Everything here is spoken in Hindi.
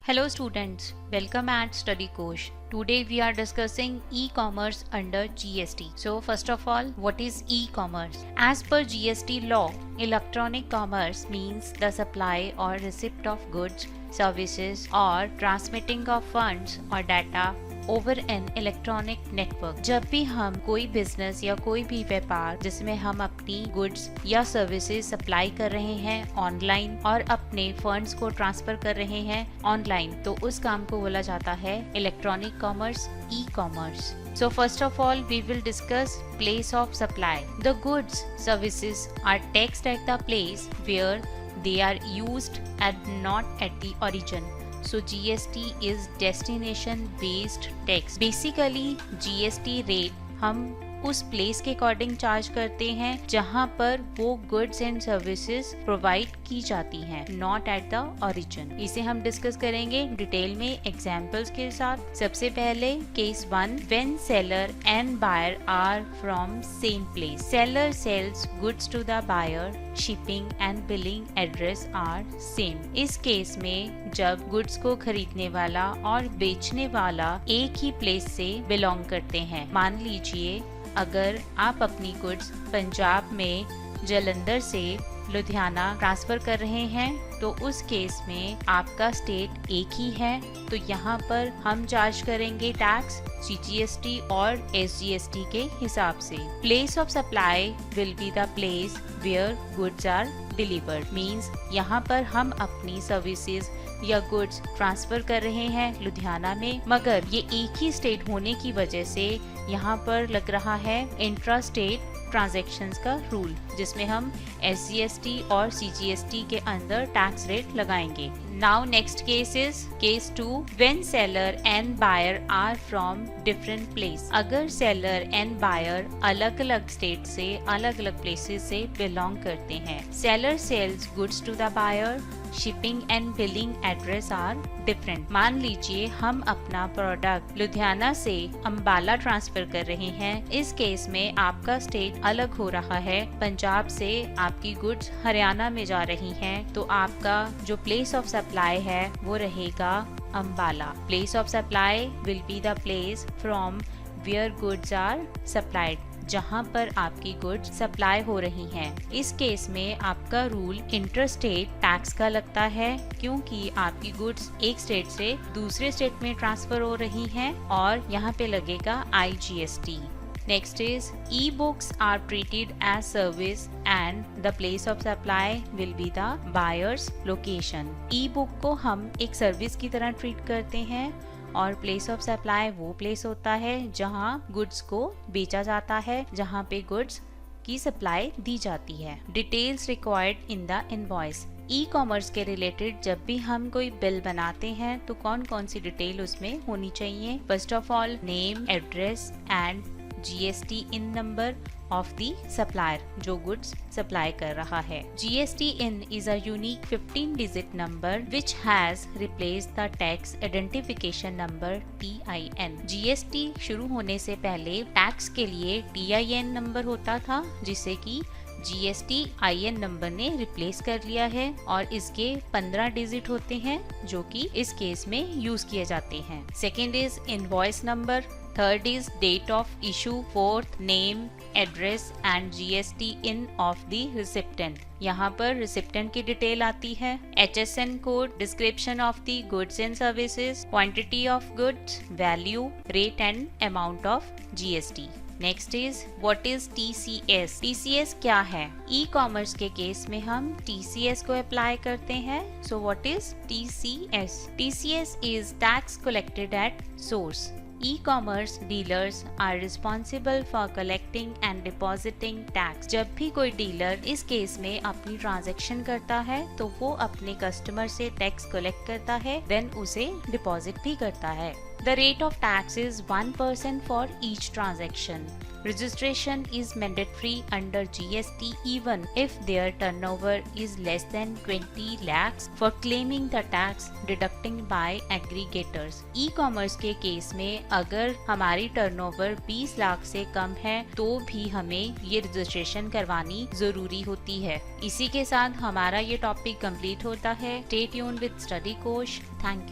Hello students, welcome at Study Kosh. Today we are discussing e-commerce under GST. So first of all, what is e-commerce? As per GST law, electronic commerce means the supply or receipt of goods, services or transmitting of funds or data over an electronic network. जब भी हम कोई बिजनेस या कोई भी व्यापार जिसमें हम अपनी गुड्स या सर्विसेज सप्लाई कर रहे हैं ऑनलाइन और अपने फंड्स को ट्रांसफर कर रहे हैं ऑनलाइन, तो उस काम को बोला जाता है electronic commerce, e commerce. So first of all, we will discuss place of supply. The goods, services are taxed at the place where they are used and not at the origin. So GST is destination based tax. Basically GST rate हम उस प्लेस के अकॉर्डिंग चार्ज करते हैं जहां पर वो गुड्स एंड सर्विसेज प्रोवाइड की जाती हैं, नॉट एट द ओरिजिन। इसे हम डिस्कस करेंगे डिटेल में एग्जांपल्स के साथ। सबसे पहले case 1, when seller and buyer are from same place. Seller sells goods to the buyer, shipping and billing address are same. इस केस में जब गुड्स को खरीदने वाला और बेचने वाला एक ही प्लेस से बिलोंग करते हैं। मान लीजिए अगर आप अपनी गुड्स पंजाब में जलंधर से लुधियाना ट्रांसफर कर रहे हैं तो उस केस में आपका स्टेट एक ही है, तो यहाँ पर हम चार्ज करेंगे टैक्स CGST और SGST के हिसाब से। Place of supply will be the place where goods are delivered. Means यहाँ पर हम अपनी सर्विसेज या गुड्स ट्रांसफर कर रहे हैं लुधियाना में, मगर ये एक ही स्टेट होने की वजह से यहाँ पर लग रहा है इंट्रा स्टेट ट्रांजैक्शंस का रूल, जिसमें हम SGST और CGST के अंदर टैक्स रेट लगाएंगे। Now next case is case 2, when seller and buyer are from different place. अगर सेलर एंड बायर अलग अलग स्टेट से, अलग अलग प्लेसेस से बिलोंग करते हैं। Seller sells goods to the buyer, shipping and billing address are different. मान लीजिए हम अपना प्रोडक्ट लुधियाना से अंबाला ट्रांसफर कर रहे हैं। इस केस में आपका स्टेट अलग हो रहा है, पंजाब से आपकी गुड्स हरियाणा में जा रही हैं, तो आपका जो प्लेस ऑफ सप्लाई है वो रहेगा Ambala. Place of supply will be the place from where goods are supplied, जहां पर आपकी गुड्स सप्लाई हो रही हैं। इस केस में आपका रूल इंटरस्टेट टैक्स का लगता है, क्योंकि आपकी गुड्स एक स्टेट से दूसरे स्टेट में ट्रांसफर हो रही हैं और यहाँ पे लगेगा IGST। Next is e-books are treated as service and the place of supply will be the buyer's location. e-book को हम एक सर्विस की तरह ट्रीट करते हैं और प्लेस ऑफ सप्लाई वो प्लेस होता है जहां गुड्स को बेचा जाता है, जहां पे गुड्स की सप्लाई दी जाती है। Details required in the invoice. E commerce के रिलेटेड जब भी हम कोई बिल बनाते हैं तो कौन कौन सी डिटेल उसमें होनी चाहिए? First of all name, address and GST in number of the supplier जो goods supply कर रहा है। GST in is a unique 15-digit number which has replaced the tax identification number TIN। GST शुरू होने से पहले टैक्स के लिए TIN नंबर होता था, जिसे कि GST IN नंबर ने रिप्लेस कर लिया है और इसके 15 डिजिट होते हैं जो कि इस केस में यूज किए जाते हैं। Second is invoice number, third is date of issue, fourth name, address and GST IN of the recipient. यहाँ पर रिसिप्टेंट की डिटेल आती है, HSN code, description of the goods and services, quantity of goods, value, rate and amount of GST। Next is what is TCS। TCS क्या है? ई कॉमर्स के केस में हम TCS को अप्लाई करते हैं। So what is TCS? TCS is tax collected at source. E-commerce dealers are responsible for collecting and depositing tax। जब भी कोई डीलर इस केस में अपनी ट्रांजैक्शन करता है तो वो अपने कस्टमर से टैक्स कलेक्ट करता है, देन उसे डिपॉजिट भी करता है। The rate of tax is 1% for each transaction. Registration is mandatory under GST even if their turnover is less than 20 lakhs for claiming the tax deducting by aggregators। E-commerce के केस में अगर हमारी टर्नओवर 20 लाख से कम है तो भी हमें ये रजिस्ट्रेशन करवानी जरूरी होती है। इसी के साथ हमारा ये टॉपिक कंप्लीट होता है। Stay tuned with स्टडी कोश। Thank you.